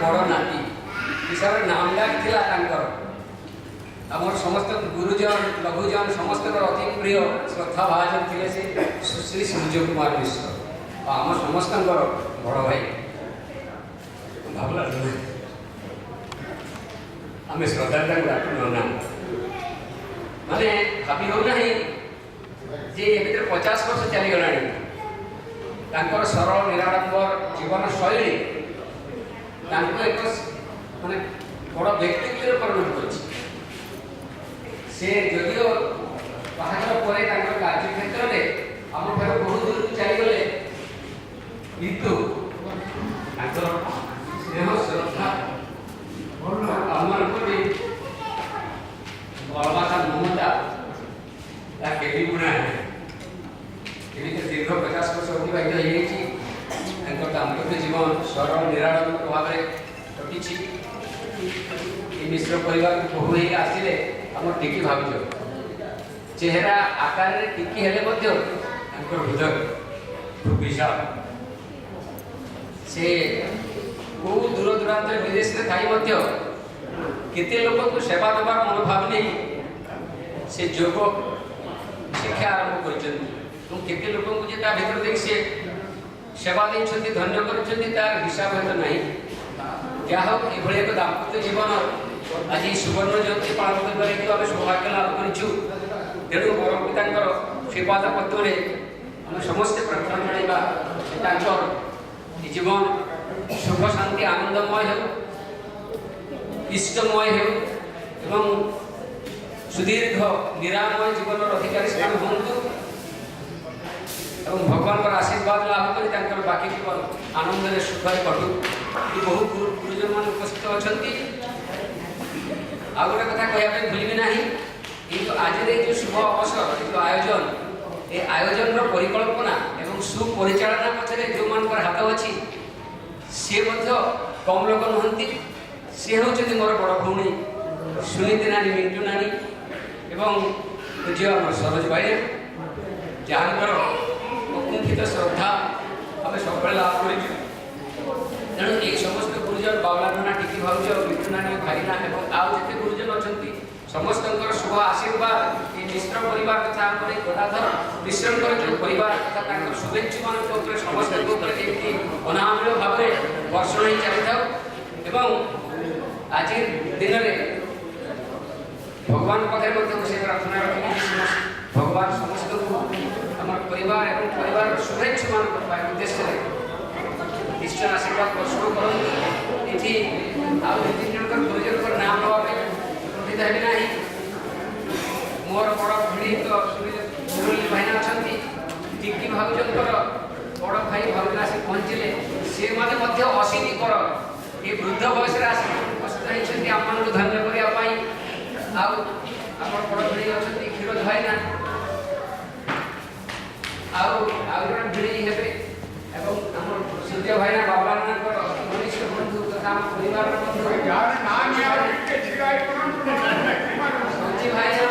बड़ नाती हिसाब से नाम डाक थिला आमर समस्त गुरुजन लघुजन समस्त अति प्रिय श्रद्धा भाजन थे से सुश्री सूर्य कुमार मिश्र आम समस्त बड़ भाई भावला आम श्रद्धा ना माने भाभी हो ना जे 50 वर्ष चलीगला सरल निराडंबर जीवन शैली एक माने बड़ व्यक्तित्व परिणत कर जदिव बाहर पर कार्य क्षेत्र में आम घर बहुत दूर चलीगले किंतु स्नेह श्रद्धा आम बलवासा ममता के गुणा दीर्घ 50 वर्ष अतिबाहित हो दाम्पत्य जीवन सरल निराडंबर भाव में कटी मिश्र परिवार बहु हो आसिले आम टिकी भावुच चेहरा आकार टिकी हेले हृदय विशाल से को दूर दूरांत विदेश में थी केते लोक को सेवा देवार मनोभाव नहीं से योग शिक्षा आरंभ कर केते लोक भर देख से सेवा देते धन्य कर हिसाब तो नहीं क्या हो ये एक दाम्पत्य जीवन आज सुवर्ण जयंती पालन कर सौभाग्य लाभ कर तेणु परम पिता श्रीपाद पद्म आम समस्ते प्रार्थना जनाइबा जीवन सुख शांति आनंदमय हो इष्टमय हो सुदीर्घ निरामय जीवन अधिकारी हूँ भगवान आशीर्वाद लाभ कर बाकी जीवन आनंद सुख कटू बहु गुरुजन मान उपस्थित अच्छा आ गए कथा कहना भूलि ना आज जो शुभ अवसर जो आयोजन ये आयोजन परिकल्पना एवं सुपरिचालना पक्षे जो मान हाथ अच्छी सी कम लोक नुहति सी हूँ मोर बड़ भौणी सुनीति नानी मिंटू नानी एवं पूज्य सरोज भाई जहाँ अकुंठित श्रद्धा आम सब लाभ कर तेणु ये समस्त गुरुजन बावला नाना टिकी भावुज मिंटू नानी भाईना और आउ जिते गुरुजन अच्छा समस्त शुभ आशीर्वाद ये मिश्र परिवार कथा गदाधर मिश्र जो परिवार कथा शुभेच्छु मान समस्त अनामय भाव में वर्षण ही चली था आज दिन में भगवान पाखे से प्रार्थना रखी भगवान समस्त आम परिवार और परिवार शुभेच्छु मान उद्देश्य इष्ट आशीर्वाद वर्षण करती आउ तीन जन गुरुजन नाम नाप है ना मोर बड़ भिड़ी तो मुरली भाईना अच्छा टिकी भावजन बड़ भाई भावना से पहुँचले सी मैंने 80 कर ये वृद्ध बयस उपस्थित होती आम धन्य करने आउ बड़ भिड़ी अच्छा क्षीरोज भाईना आउ जन भिड़ी हे सूर्य भाईना बाबा घनिष्ठ बंधु तथा परिवार बंधु भाई